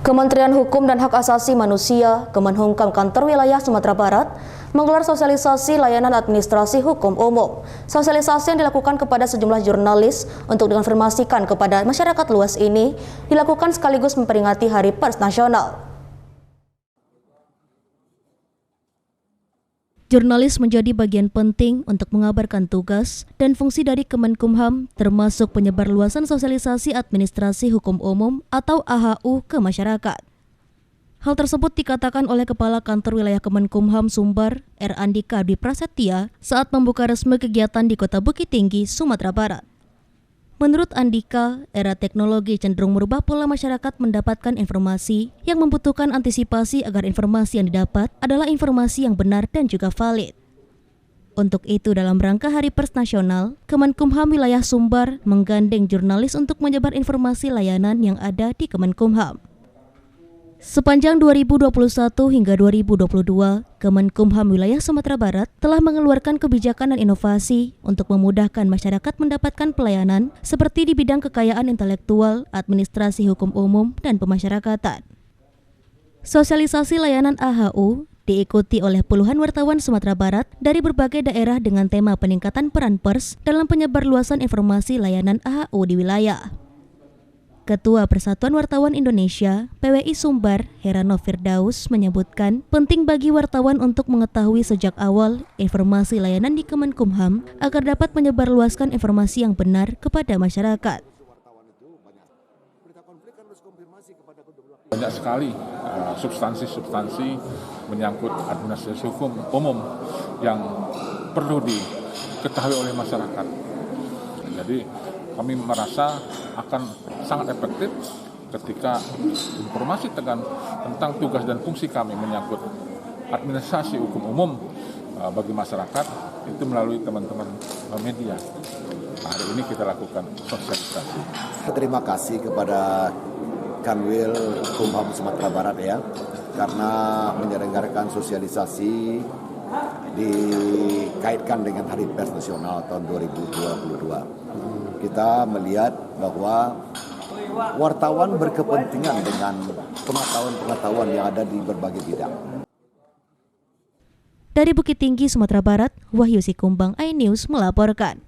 Kementerian Hukum dan Hak Asasi Manusia, Kemenhumkam Kantor Wilayah Sumatera Barat, menggelar sosialisasi layanan administrasi hukum umum. Sosialisasi yang dilakukan kepada sejumlah jurnalis untuk diinformasikan kepada masyarakat luas ini dilakukan sekaligus memperingati Hari Pers Nasional. Jurnalis menjadi bagian penting untuk mengabarkan tugas dan fungsi dari Kemenkumham, termasuk penyebarluasan sosialisasi administrasi hukum umum atau AHU ke masyarakat. Hal tersebut dikatakan oleh Kepala Kantor Wilayah Kemenkumham Sumbar, R. Andika Dwi Prasetya, saat membuka resmi kegiatan di Kota Bukit Tinggi, Sumatera Barat. Menurut Andika, era teknologi cenderung merubah pola masyarakat mendapatkan informasi yang membutuhkan antisipasi agar informasi yang didapat adalah informasi yang benar dan juga valid. Untuk itu, dalam rangka Hari Pers Nasional, Kemenkumham Wilayah Sumbar menggandeng jurnalis untuk menyebar informasi layanan yang ada di Kemenkumham. Sepanjang 2021 hingga 2022, Kemenkumham Wilayah Sumatera Barat telah mengeluarkan kebijakan dan inovasi untuk memudahkan masyarakat mendapatkan pelayanan seperti di bidang kekayaan intelektual, administrasi hukum umum, dan pemasyarakatan. Sosialisasi layanan AHU diikuti oleh puluhan wartawan Sumatera Barat dari berbagai daerah dengan tema peningkatan peran pers dalam penyebarluasan informasi layanan AHU di wilayah. Ketua Persatuan Wartawan Indonesia, PWI Sumbar, Herano Firdaus, menyebutkan penting bagi wartawan untuk mengetahui sejak awal informasi layanan di Kemenkumham agar dapat menyebarluaskan informasi yang benar kepada masyarakat. Banyak sekali substansi-substansi menyangkut administrasi hukum umum yang perlu diketahui oleh masyarakat. Jadi kami merasa akan sangat efektif ketika informasi tentang tugas dan fungsi kami menyangkut administrasi hukum umum bagi masyarakat itu melalui teman-teman media. Hari ini kita lakukan sosialisasi. Terima kasih kepada Kanwil Kumham Sumatera Barat ya, karena menyelenggarakan sosialisasi dikaitkan dengan Hari Pers Nasional tahun 2022. Kita melihat bahwa wartawan berkepentingan dengan pengetahuan-pengetahuan yang ada di berbagai bidang. Dari Bukit Tinggi, Sumatera Barat, Wahyu Sikumbang, iNews melaporkan.